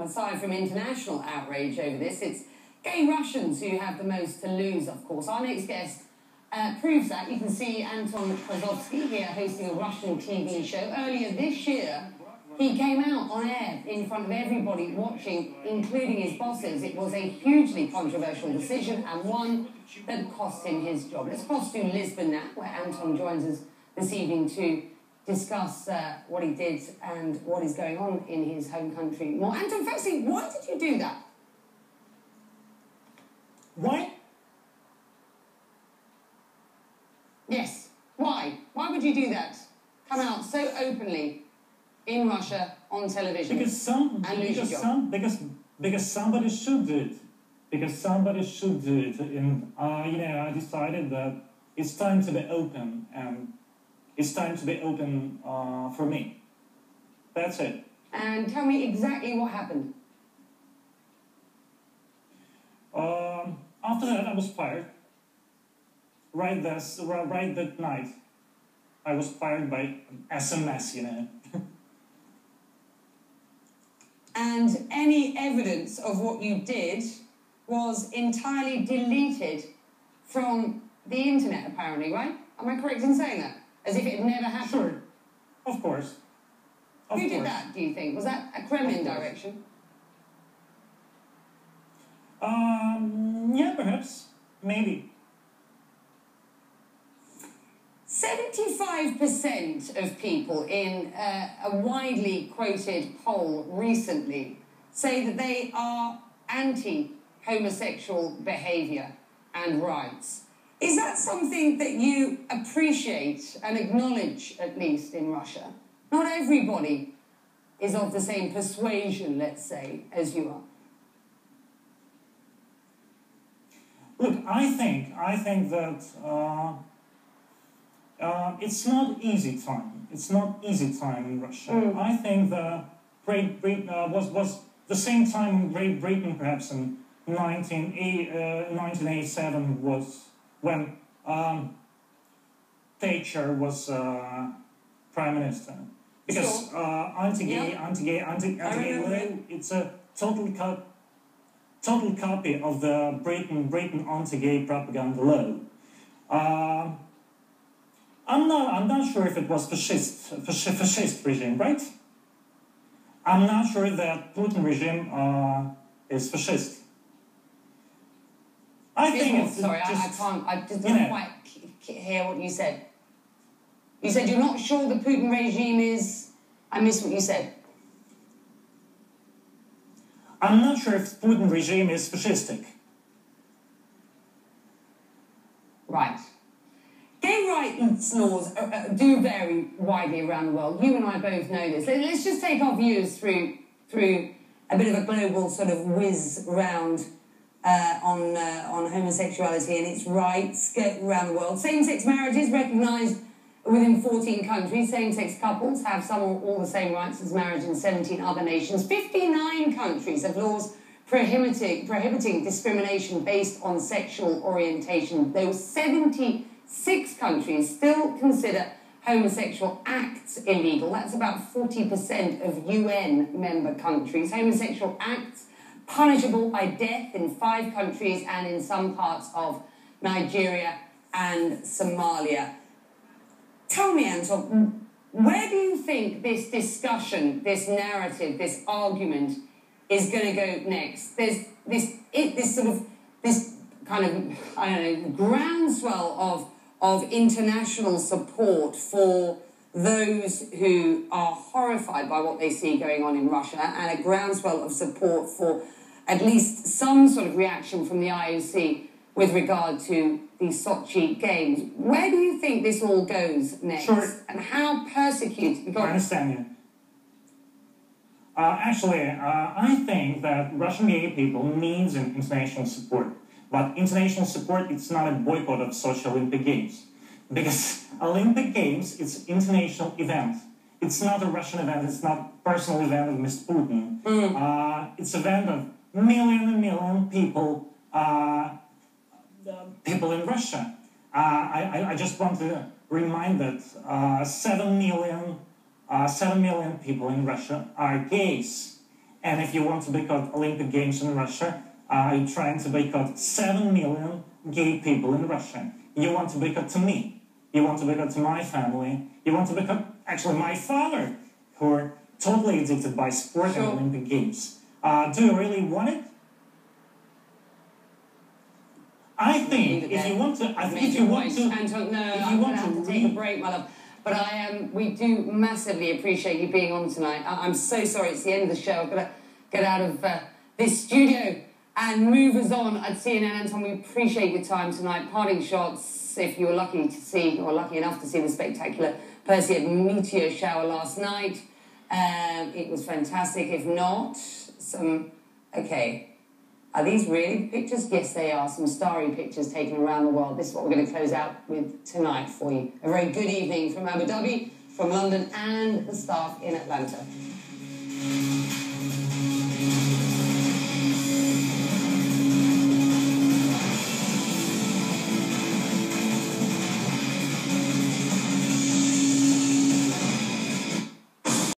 aside from international outrage over this, it's gay Russians who have the most to lose, of course. Our next guest proves that. You can see Anton Krasovsky here hosting a Russian TV show. Earlier this year, he came out on air in front of everybody watching, including his bosses. It was a hugely controversial decision and one that cost him his job. Let's cross to Lisbon now, where Anton joins us this evening to discuss what he did and what is going on in his home country. More, Anton, firstly, why did you do that? Why? Yes, why? Why would you do that? Come out so openly in Russia on television because somebody should do it. Because somebody should do it, and I decided that it's time to be open, and it's time to be open for me. That's it. And tell me exactly what happened. After that, I was fired. Right that night, I was fired by SMS, And any evidence of what you did was entirely deleted from the internet, apparently, right? Am I correct in saying that? As if it had never happened? Sure. Of course. Who did that, do you think? Was that a Kremlin direction? Yeah, perhaps. Maybe. 75% of people in a widely quoted poll recently say that they are anti-homosexual behaviour and rights. Is that something that you appreciate and acknowledge, at least in Russia? Not everybody is of the same persuasion, let's say, as you are. Look, I think that it's not easy time. It's not easy time in Russia. I think the Great Britain was the same time in Great Britain, perhaps in 1987 was when Thatcher was prime minister. Because anti-gay, it's a total copy of the Britain anti-gay propaganda law. I'm not sure if it was fascist regime, right? I'm not sure that Putin regime is fascist. I think it's sorry, I didn't quite hear what you said. You said you're not sure the Putin regime is... I missed what you said. I'm not sure if the Putin regime is fascistic. Right. Gay rights laws do vary widely around the world. You and I both know this. Let's just take our viewers through a bit of a global sort of whiz round on homosexuality and its rights around the world. Same-sex marriage is recognised within 14 countries. Same-sex couples have some or all the same rights as marriage in 17 other nations. 59 countries have laws prohibiting discrimination based on sexual orientation. There were 76 countries still consider homosexual acts illegal. That's about 40% of UN member countries. Homosexual acts punishable by death in 5 countries and in some parts of Nigeria and Somalia. Tell me, Anton, where do you think this discussion, this narrative, this argument is going to go next? There's this kind of, I don't know, groundswell of international support for those who are horrified by what they see going on in Russia, and a groundswell of support for at least some sort of reaction from the IOC with regard to the Sochi Games. Where do you think this all goes next? Sure. And how persecuted... I understand you. I think that Russian gay people needs international support. But international support, it's not a boycott of Sochi Olympic Games. Because Olympic Games, it's an international event. It's not a Russian event, it's not a personal event of Mr. Putin. It's an event of million people in Russia. I just want to remind that 7 million people in Russia are gays. And if you want to boycott Olympic Games in Russia, you're trying to boycott 7 million gay people in Russia. You want to boycott to me. You want to boycott to my family. You want to boycott, actually, my father, who are totally addicted by sport and Olympic Games. Do you really want it? I think if you want to, Anton, no, I'm going to have to take a break, my love. But we do massively appreciate you being on tonight. I'm so sorry it's the end of the show. I've got to get out of this studio and move us on at CNN. Anton, we appreciate your time tonight. Parting shots, if you were lucky to see, or lucky enough to see the spectacular Perseid meteor shower last night. It was fantastic. If not, okay. Are these really pictures? Yes, they are. Some starry pictures taken around the world. This is what we're going to close out with tonight for you. A very good evening from Abu Dhabi, from London, and the staff in Atlanta.